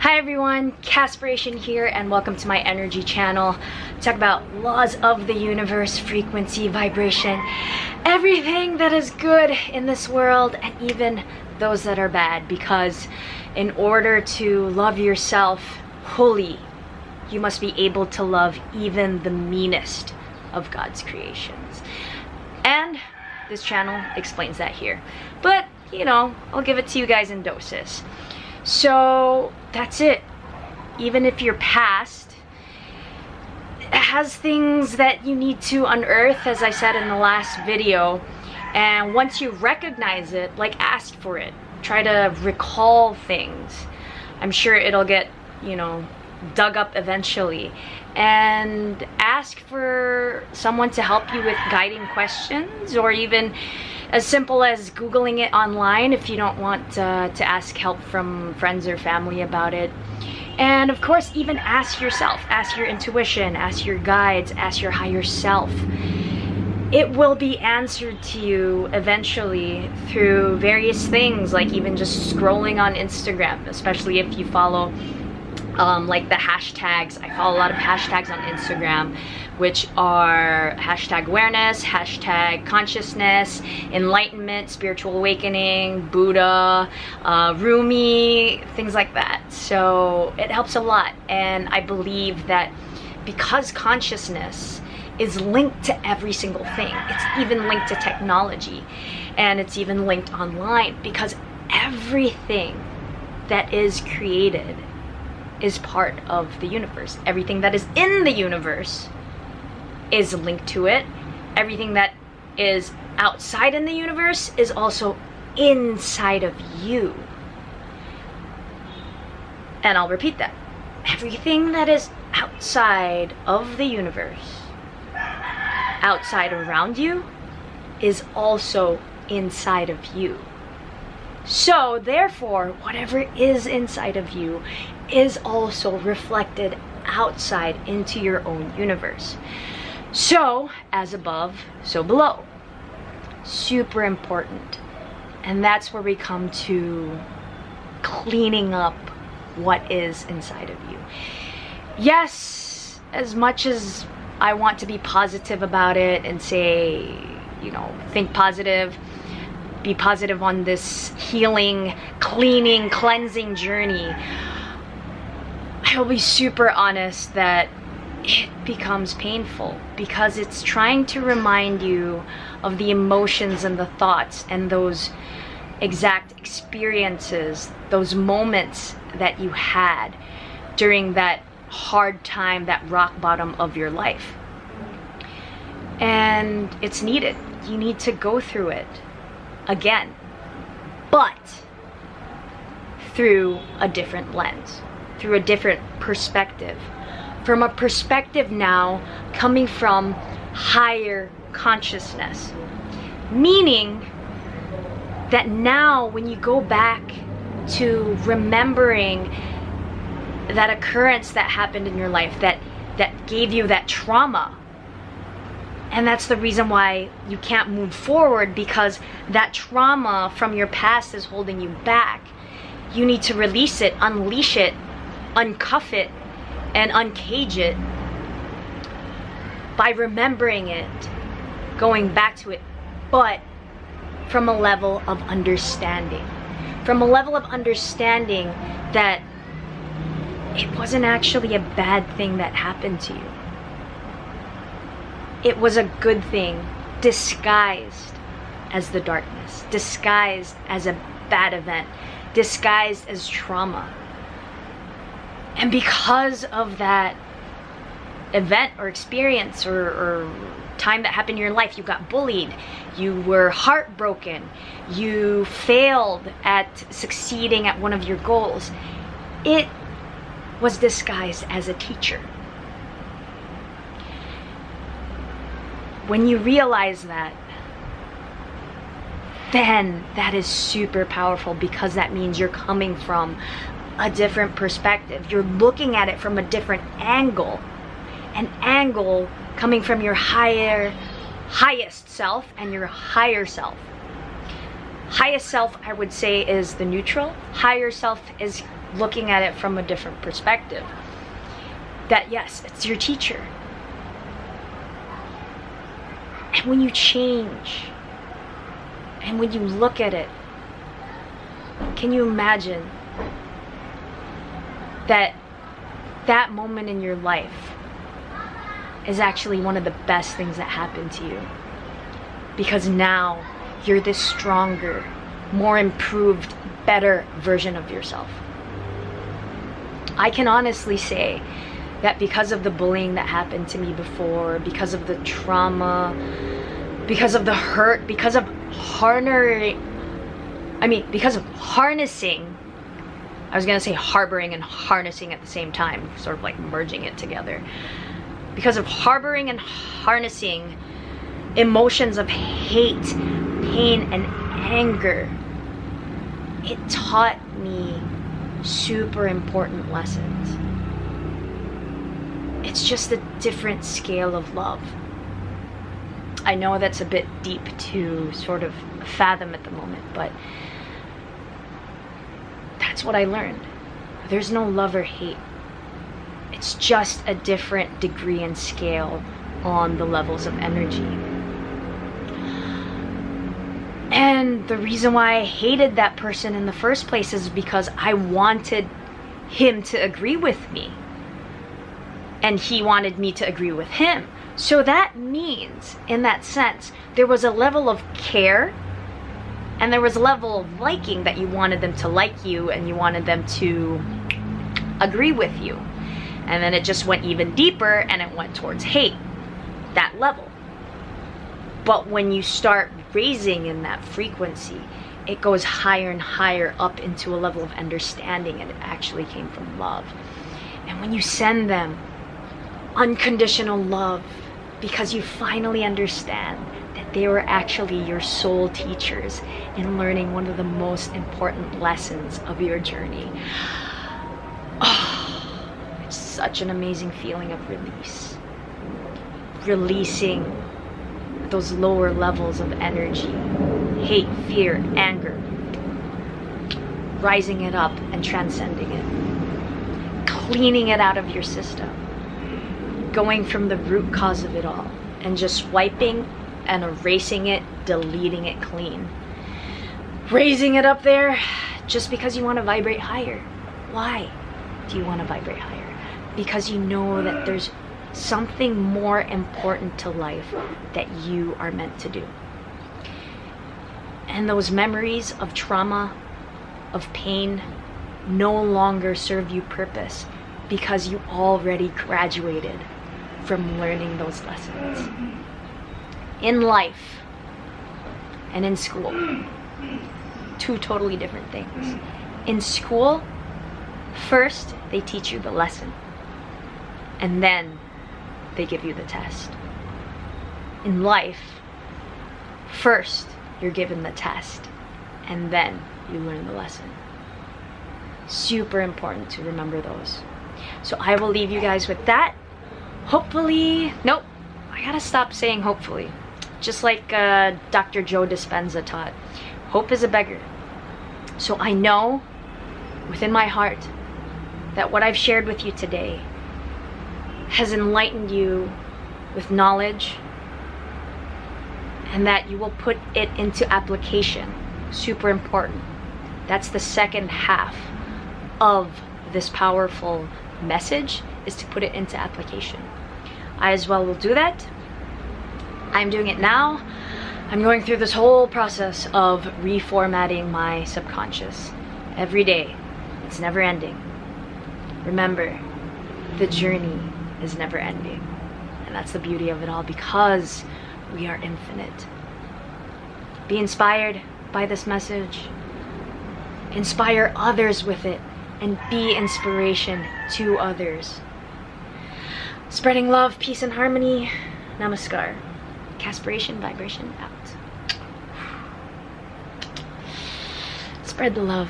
Hi everyone, Cassie here, and welcome to my energy channel. Talk about laws of the universe, frequency, vibration, everything that is good in this world, and even those that are bad, because in order to love yourself fully, you must be able to love even the meanest of God's creations. And this channel explains that here. But, you know, I'll give it to you guys in doses. So that's it. Even if your past has things that you need to unearth, as I said in the last video, and once you recognize it, like, ask for it. Try to recall things. I'm sure it'll get, you know, dug up eventually. And ask for someone to help you with guiding questions, or even as simple as Googling it online if you don't want to ask help from friends or family about it. And of course, even ask yourself, ask your intuition, ask your guides, ask your higher self. It will be answered to you eventually through various things, like even just scrolling on Instagram, especially if you follow like the hashtags. I follow a lot of hashtags on Instagram, which are hashtag awareness, hashtag consciousness, enlightenment, spiritual awakening, Buddha, Rumi, things like that. So it helps a lot. And I believe that because consciousness is linked to every single thing, it's even linked to technology, and it's even linked online, because everything that is created is part of the universe. Everything that is in the universe is linked to it. Everything that is outside in the universe is also inside of you. And I'll repeat that. Everything that is outside of the universe, outside around you, is also inside of you. So therefore, whatever is inside of you is also reflected outside into your own universe. So, as above, so below. Super important. And that's where we come to cleaning up what is inside of you. Yes, as much as I want to be positive about it and say, you know, think positive, be positive on this healing, cleaning, cleansing journey, I'll be super honest that it becomes painful, because it's trying to remind you of the emotions and the thoughts and those exact experiences, those moments that you had during that hard time, that rock bottom of your life. And it's needed. You need to go through it again, but through a different lens, through a different perspective, from a perspective now coming from higher consciousness. Meaning that now when you go back to remembering that occurrence that happened in your life, that gave you that trauma, and that's the reason why you can't move forward, because that trauma from your past is holding you back. You need to release it, unleash it, uncuff it, and uncage it by remembering it, going back to it, but from a level of understanding. From a level of understanding that it wasn't actually a bad thing that happened to you. It was a good thing disguised as the darkness, disguised as a bad event, disguised as trauma. And because of that event or experience or time that happened in your life, you got bullied, you were heartbroken, you failed at succeeding at one of your goals, it was disguised as a teacher. When you realize that, then that is super powerful, because that means you're coming from a different perspective. You're looking at it from a different angle. An angle coming from your highest self and your higher self. Highest self, I would say, is the neutral. Higher self is looking at it from a different perspective. That yes, it's your teacher. And when you change, and when you look at it, can you imagine that that moment in your life is actually one of the best things that happened to you? Because now you're this stronger, more improved, better version of yourself. I can honestly say that because of the bullying that happened to me before, because of the trauma, because of the hurt, because of harnessing, I was gonna say harboring and harnessing at the same time, sort of like merging it together. Because of harboring and harnessing emotions of hate, pain, and anger, it taught me super important lessons. It's just a different scale of love. I know that's a bit deep to sort of fathom at the moment, but that's what I learned. There's no love or hate. It's just a different degree and scale on the levels of energy. And the reason why I hated that person in the first place is because I wanted him to agree with me. And he wanted me to agree with him. So that means, in that sense, there was a level of care and there was a level of liking, that you wanted them to like you and you wanted them to agree with you. And then it just went even deeper and it went towards hate, that level. But when you start raising in that frequency, it goes higher and higher up into a level of understanding, and it actually came from love. And when you send them unconditional love, because you finally understand that they were actually your soul teachers in learning one of the most important lessons of your journey. Oh, it's such an amazing feeling of release. Releasing those lower levels of energy, hate, fear, anger, rising it up and transcending it, cleaning it out of your system, going from the root cause of it all and just wiping and erasing it, deleting it clean. Raising it up there just because you want to vibrate higher. Why do you want to vibrate higher? Because you know that there's something more important to life that you are meant to do. And those memories of trauma, of pain, no longer serve you purpose because you already graduated from learning those lessons. In life and in school, two totally different things. In school, first they teach you the lesson and then they give you the test. In life, first you're given the test and then you learn the lesson. Super important to remember those. So I will leave you guys with that. Hopefully, nope, I gotta stop saying hopefully. Just like Dr. Joe Dispenza taught, hope is a beggar. So I know within my heart that what I've shared with you today has enlightened you with knowledge and that you will put it into application. Super important. That's the second half of this powerful message, is to put it into application. I as well will do that. I'm doing it now. I'm going through this whole process of reformatting my subconscious every day. It's never ending. Remember, the journey is never ending. And that's the beauty of it all, because we are infinite. Be inspired by this message. Inspire others with it and be inspiration to others. Spreading love, peace, and harmony. Namaskar. Caspiration, vibration out. Spread the love.